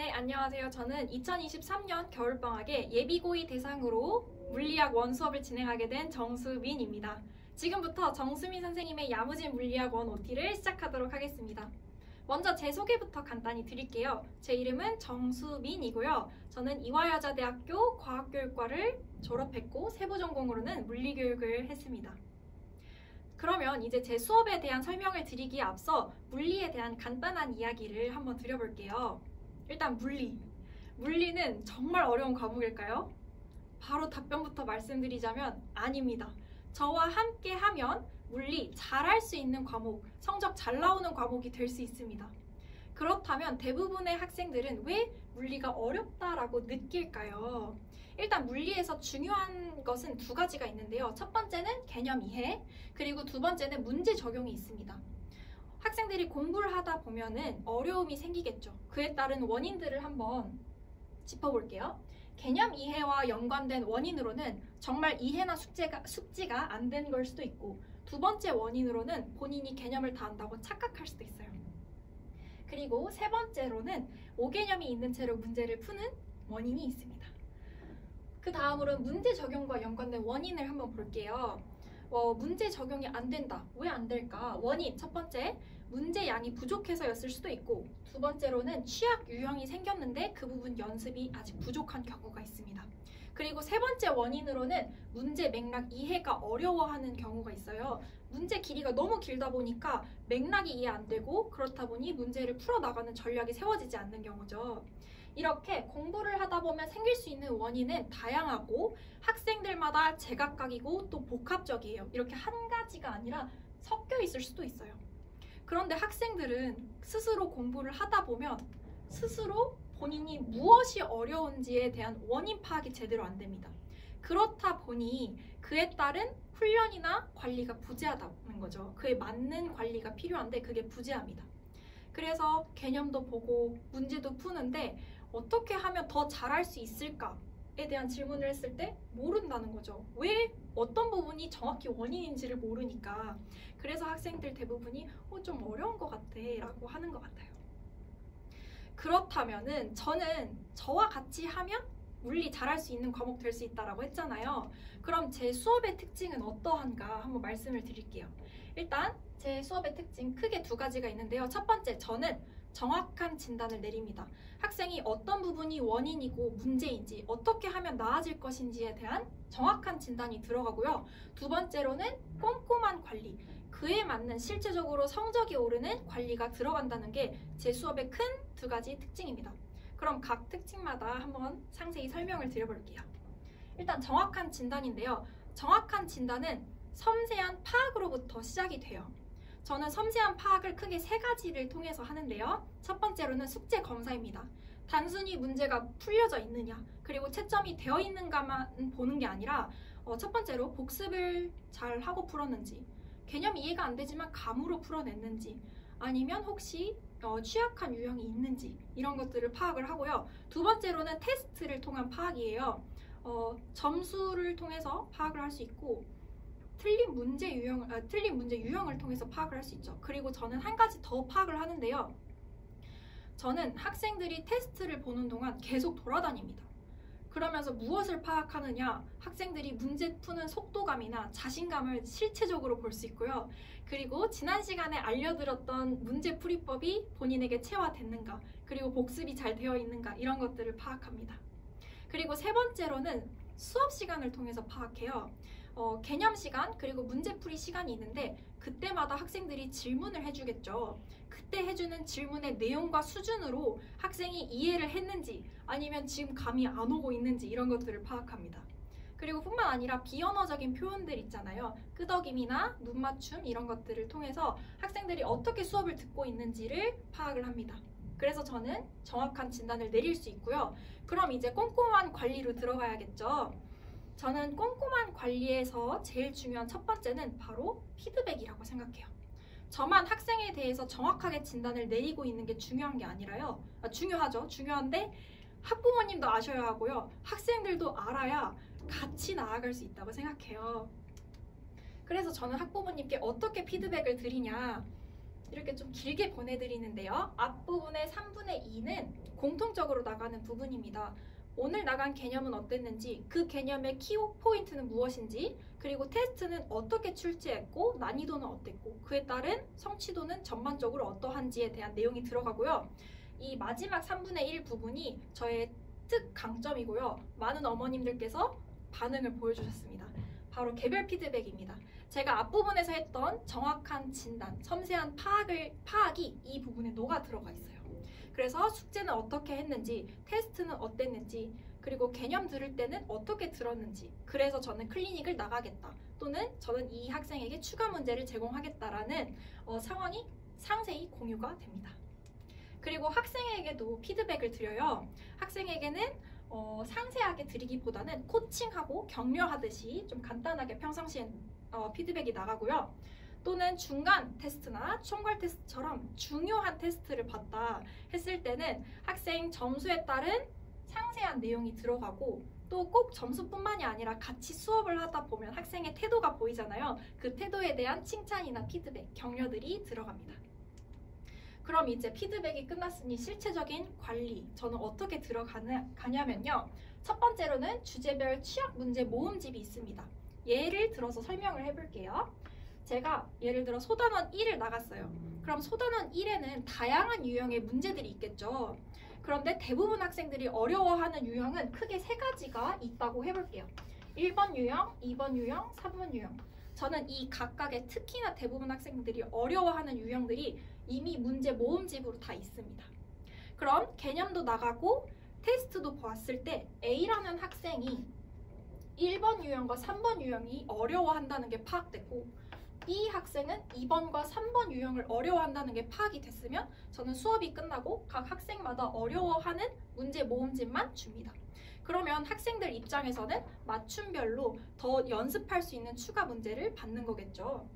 네, 안녕하세요. 저는 2023년 겨울방학에 예비고의 대상으로 물리학 원 수업을 진행하게 된 정수민입니다. 지금부터 정수민 선생님의 야무진 물리학 원 OT를 시작하도록 하겠습니다. 먼저 제 소개부터 간단히 드릴게요. 제 이름은 정수민이고요. 저는 이화여자대학교 과학교육과를 졸업했고 세부 전공으로는 물리교육을 했습니다. 그러면 이제 제 수업에 대한 설명을 드리기에 앞서 물리에 대한 간단한 이야기를 한번 드려볼게요. 일단 물리는 정말 어려운 과목일까요? 바로 답변부터 말씀드리자면 아닙니다. 저와 함께 하면 물리 잘할 수 있는 과목, 성적 잘 나오는 과목이 될 수 있습니다. 그렇다면 대부분의 학생들은 왜 물리가 어렵다라고 느낄까요? 일단 물리에서 중요한 것은 두 가지가 있는데요. 첫 번째는 개념 이해, 그리고 두 번째는 문제 적용이 있습니다. 학생들이 공부를 하다 보면은 어려움이 생기겠죠. 그에 따른 원인들을 한번 짚어볼게요. 개념 이해와 연관된 원인으로는 정말 이해나 숙지가 안 된 걸 수도 있고, 두 번째 원인으로는 본인이 개념을 다 안다고 착각할 수도 있어요. 그리고 세 번째로는 오개념이 있는 채로 문제를 푸는 원인이 있습니다. 그 다음으로 문제 적용과 연관된 원인을 한번 볼게요. 문제 적용이 안 된다. 왜 안 될까? 원인 첫 번째, 문제 양이 부족해서였을 수도 있고, 두 번째로는 취약 유형이 생겼는데 그 부분 연습이 아직 부족한 경우가 있습니다. 그리고 세 번째 원인으로는 문제 맥락 이해가 어려워하는 경우가 있어요. 문제 길이가 너무 길다 보니까 맥락이 이해 안 되고, 그렇다 보니 문제를 풀어나가는 전략이 세워지지 않는 경우죠. 이렇게 공부를 하다 보면 생길 수 있는 원인은 다양하고 학생들마다 제각각이고 또 복합적이에요. 이렇게 한 가지가 아니라 섞여 있을 수도 있어요. 그런데 학생들은 스스로 공부를 하다 보면 스스로 본인이 무엇이 어려운지에 대한 원인 파악이 제대로 안 됩니다. 그렇다 보니 그에 따른 훈련이나 관리가 부재하다는 거죠. 그에 맞는 관리가 필요한데 그게 부재합니다. 그래서 개념도 보고 문제도 푸는데 어떻게 하면 더 잘할 수 있을까에 대한 질문을 했을 때 모른다는 거죠. 왜 어떤 부분이 정확히 원인인지를 모르니까. 그래서 학생들 대부분이 좀 어려운 것 같아 라고 하는 것 같아요. 그렇다면은 저는 저와 같이 하면 물리 잘할 수 있는 과목 될 수 있다라고 했잖아요. 그럼 제 수업의 특징은 어떠한가 한번 말씀을 드릴게요. 일단 제 수업의 특징 크게 두 가지가 있는데요. 첫 번째, 저는 정확한 진단을 내립니다. 학생이 어떤 부분이 원인이고 문제인지, 어떻게 하면 나아질 것인지에 대한 정확한 진단이 들어가고요. 두 번째로는 꼼꼼한 관리, 그에 맞는 실제적으로 성적이 오르는 관리가 들어간다는 게 제 수업의 큰 두 가지 특징입니다. 그럼 각 특징마다 한번 상세히 설명을 드려볼게요. 일단 정확한 진단인데요. 정확한 진단은 섬세한 파악으로부터 시작이 돼요. 저는 섬세한 파악을 크게 세 가지를 통해서 하는데요. 첫 번째로는 숙제 검사입니다. 단순히 문제가 풀려져 있느냐, 그리고 채점이 되어 있는가만 보는 게 아니라 첫 번째로 복습을 잘 하고 풀었는지, 개념 이해가 안 되지만 감으로 풀어냈는지, 아니면 혹시 취약한 유형이 있는지, 이런 것들을 파악을 하고요. 두 번째로는 테스트를 통한 파악이에요. 점수를 통해서 파악을 할 수 있고, 틀린 문제 유형을 통해서 파악을 할 수 있죠. 그리고 저는 한 가지 더 파악을 하는데요. 저는 학생들이 테스트를 보는 동안 계속 돌아다닙니다. 그러면서 무엇을 파악하느냐? 학생들이 문제 푸는 속도감이나 자신감을 실체적으로 볼 수 있고요. 그리고 지난 시간에 알려드렸던 문제 풀이법이 본인에게 체화됐는가, 그리고 복습이 잘 되어 있는가, 이런 것들을 파악합니다. 그리고 세 번째로는 수업 시간을 통해서 파악해요. 개념 시간 그리고 문제풀이 시간이 있는데 그때마다 학생들이 질문을 해주겠죠. 그때 해주는 질문의 내용과 수준으로 학생이 이해를 했는지 아니면 지금 감이 안 오고 있는지 이런 것들을 파악합니다. 그리고 뿐만 아니라 비언어적인 표현들 있잖아요. 끄덕임이나 눈맞춤 이런 것들을 통해서 학생들이 어떻게 수업을 듣고 있는지를 파악을 합니다. 그래서 저는 정확한 진단을 내릴 수 있고요. 그럼 이제 꼼꼼한 관리로 들어가야겠죠. 저는 꼼꼼한 관리에서 제일 중요한 첫 번째는 바로 피드백이라고 생각해요. 저만 학생에 대해서 정확하게 진단을 내리고 있는 게 중요한 게 아니라요. 중요하죠. 중요한데 학부모님도 아셔야 하고요. 학생들도 알아야 같이 나아갈 수 있다고 생각해요. 그래서 저는 학부모님께 어떻게 피드백을 드리냐. 이렇게 좀 길게 보내드리는데요. 앞부분의 3분의 2는 공통적으로 나가는 부분입니다. 오늘 나간 개념은 어땠는지, 그 개념의 키포인트는 무엇인지, 그리고 테스트는 어떻게 출제했고 난이도는 어땠고 그에 따른 성취도는 전반적으로 어떠한지에 대한 내용이 들어가고요. 이 마지막 3분의 1 부분이 저의 특강점이고요. 많은 어머님들께서 반응을 보여주셨습니다. 바로 개별 피드백입니다. 제가 앞부분에서 했던 정확한 진단, 섬세한 파악이 이 부분에 녹아 들어가 있어요. 그래서 숙제는 어떻게 했는지, 테스트는 어땠는지, 그리고 개념 들을 때는 어떻게 들었는지, 그래서 저는 클리닉을 나가겠다, 또는 저는 이 학생에게 추가 문제를 제공하겠다라는 상황이 상세히 공유가 됩니다. 그리고 학생에게도 피드백을 드려요. 학생에게는 상세하게 드리기보다는 코칭하고 격려하듯이 좀 간단하게 평상시엔 피드백이 나가고요. 또는 중간 테스트나 총괄 테스트처럼 중요한 테스트를 봤다 했을 때는 학생 점수에 따른 상세한 내용이 들어가고, 또 꼭 점수뿐만이 아니라 같이 수업을 하다 보면 학생의 태도가 보이잖아요. 그 태도에 대한 칭찬이나 피드백, 격려들이 들어갑니다. 그럼 이제 피드백이 끝났으니 실체적인 관리, 저는 어떻게 들어가냐면요. 첫 번째로는 주제별 취약 문제 모음집이 있습니다. 예를 들어서 설명을 해볼게요. 제가 예를 들어 소단원 1을 나갔어요. 그럼 소단원 1에는 다양한 유형의 문제들이 있겠죠. 그런데 대부분 학생들이 어려워하는 유형은 크게 3가지가 있다고 해볼게요. 1번 유형, 2번 유형, 3번 유형. 저는 이 각각의 특히나 대부분 학생들이 어려워하는 유형들이 이미 문제 모음집으로 다 있습니다. 그럼 개념도 나가고 테스트도 보았을 때 A라는 학생이 1번 유형과 3번 유형이 어려워한다는 게 파악됐고, B 학생은 2번과 3번 유형을 어려워한다는 게 파악이 됐으면 저는 수업이 끝나고 각 학생마다 어려워하는 문제 모음집만 줍니다. 그러면 학생들 입장에서는 맞춤별로 더 연습할 수 있는 추가 문제를 받는 거겠죠.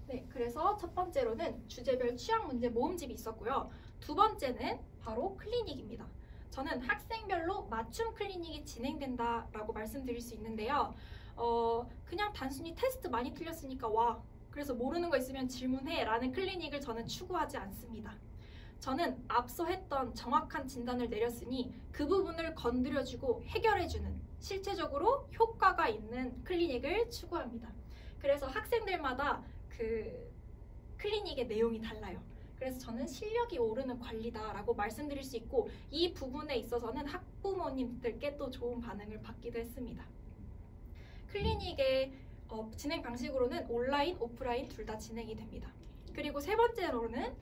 네, 그래서 첫 번째로는 주제별 취약 문제 모음집이 있었고요. 두 번째는 바로 클리닉입니다. 저는 학생별로 맞춤 클리닉이 진행된다라고 말씀드릴 수 있는데요. 그냥 단순히 테스트 많이 틀렸으니까 와, 그래서 모르는 거 있으면 질문해 라는 클리닉을 저는 추구하지 않습니다. 저는 앞서 했던 정확한 진단을 내렸으니 그 부분을 건드려주고 해결해주는 실제적으로 효과가 있는 클리닉을 추구합니다. 그래서 학생들마다 그 클리닉의 내용이 달라요. 그래서 저는 실력이 오르는 관리다라고 말씀드릴 수 있고, 이 부분에 있어서는 학부모님들께 또 좋은 반응을 받기도 했습니다. 클리닉의 진행 방식으로는 온라인, 오프라인 둘 다 진행이 됩니다. 그리고 세 번째로는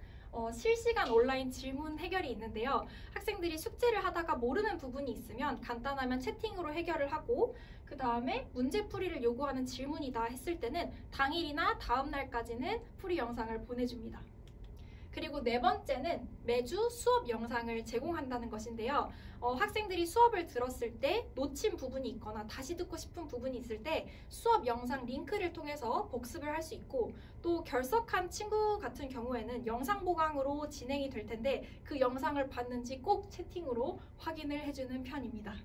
실시간 온라인 질문 해결이 있는데요. 학생들이 숙제를 하다가 모르는 부분이 있으면 간단하면 채팅으로 해결을 하고, 그 다음에 문제풀이를 요구하는 질문이다 했을 때는 당일이나 다음 날까지는 풀이 영상을 보내줍니다. 그리고 네 번째는 매주 수업 영상을 제공한다는 것인데요. 학생들이 수업을 들었을 때 놓친 부분이 있거나 다시 듣고 싶은 부분이 있을 때 수업 영상 링크를 통해서 복습을 할 수 있고, 또 결석한 친구 같은 경우에는 영상 보강으로 진행이 될 텐데 그 영상을 봤는지 꼭 채팅으로 확인을 해주는 편입니다.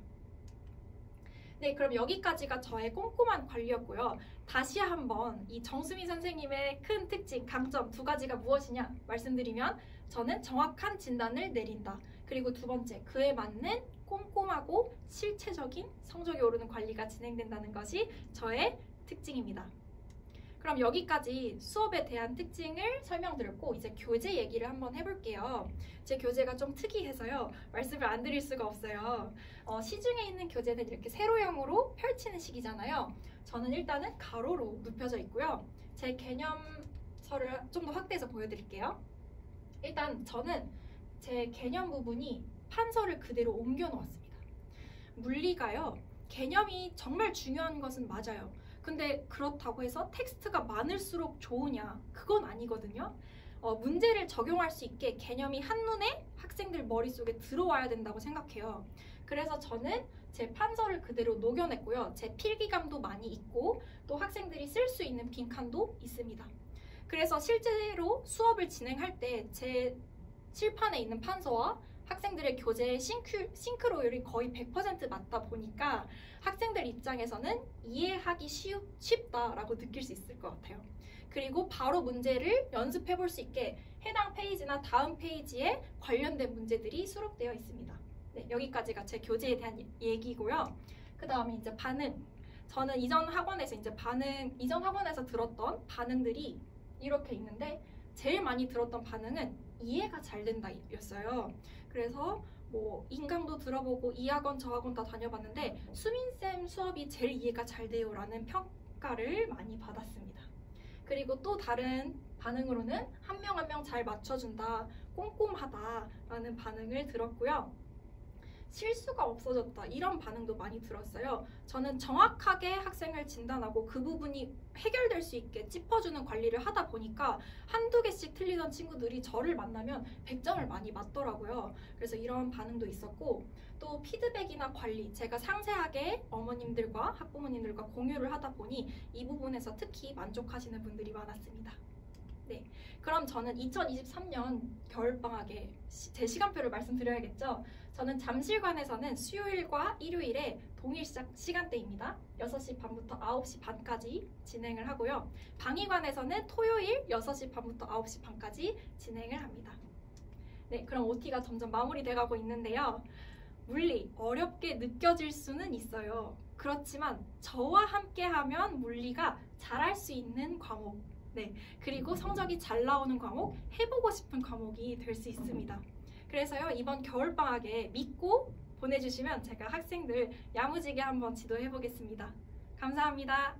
네, 그럼 여기까지가 저의 꼼꼼한 관리였고요. 다시 한번 이 정수민 선생님의 큰 특징, 강점 2가지가 무엇이냐 말씀드리면, 저는 정확한 진단을 내린다. 그리고 두 번째, 그에 맞는 꼼꼼하고 실체적인 성적이 오르는 관리가 진행된다는 것이 저의 특징입니다. 그럼 여기까지 수업에 대한 특징을 설명드렸고, 이제 교재 얘기를 한번 해볼게요. 제 교재가 좀 특이해서요, 말씀을 안 드릴 수가 없어요. 시중에 있는 교재는 이렇게 세로형으로 펼치는 식이잖아요. 저는 일단은 가로로 눕혀져 있고요. 제 개념서를 좀 더 확대해서 보여드릴게요. 일단 저는 제 개념 부분이 판서를 그대로 옮겨 놓았습니다. 물리가요, 개념이 정말 중요한 것은 맞아요. 근데 그렇다고 해서 텍스트가 많을수록 좋으냐? 그건 아니거든요. 문제를 적용할 수 있게 개념이 한눈에 학생들 머릿속에 들어와야 된다고 생각해요. 그래서 저는 제 판서를 그대로 녹여냈고요. 제 필기감도 많이 있고, 또 학생들이 쓸 수 있는 빈칸도 있습니다. 그래서 실제로 수업을 진행할 때 제 칠판에 있는 판서와 학생들의 교재의 싱크로율이 거의 100% 맞다 보니까 학생들 입장에서는 이해하기 쉽다라고 느낄 수 있을 것 같아요. 그리고 바로 문제를 연습해 볼 수 있게 해당 페이지나 다음 페이지에 관련된 문제들이 수록되어 있습니다. 네, 여기까지가 제 교재에 대한 얘기고요. 그 다음에 이제 반응. 저는 이전 학원에서 들었던 반응들이 이렇게 있는데 제일 많이 들었던 반응은 이해가 잘 된다 였어요. 그래서 뭐 인강도 들어보고 이 학원 저 학원 다 다녀봤는데 수민쌤 수업이 제일 이해가 잘 돼요 라는 평가를 많이 받았습니다. 그리고 또 다른 반응으로는 한 명 한 명 잘 맞춰준다, 꼼꼼하다 라는 반응을 들었고요. 실수가 없어졌다 이런 반응도 많이 들었어요. 저는 정확하게 학생을 진단하고 그 부분이 해결될 수 있게 짚어주는 관리를 하다 보니까 한두 개씩 틀리던 친구들이 저를 만나면 100점을 많이 맞더라고요. 그래서 이런 반응도 있었고 또 피드백이나 관리 제가 상세하게 어머님들과 학부모님들과 공유를 하다 보니 이 부분에서 특히 만족하시는 분들이 많았습니다. 네, 그럼 저는 2023년 겨울방학에 제 시간표를 말씀드려야겠죠. 저는 잠실관에서는 수요일과 일요일에 동일 시간대입니다. 6시 반부터 9시 반까지 진행을 하고요. 방위관에서는 토요일 6시 반부터 9시 반까지 진행을 합니다. 네, 그럼 OT가 점점 마무리돼가고 있는데요. 물리, 어렵게 느껴질 수는 있어요. 그렇지만 저와 함께하면 물리가 잘할 수 있는 과목, 네, 그리고 성적이 잘 나오는 과목, 해보고 싶은 과목이 될 수 있습니다. 그래서요, 이번 겨울방학에 믿고 보내주시면 제가 학생들 야무지게 한번 지도해 보겠습니다. 감사합니다.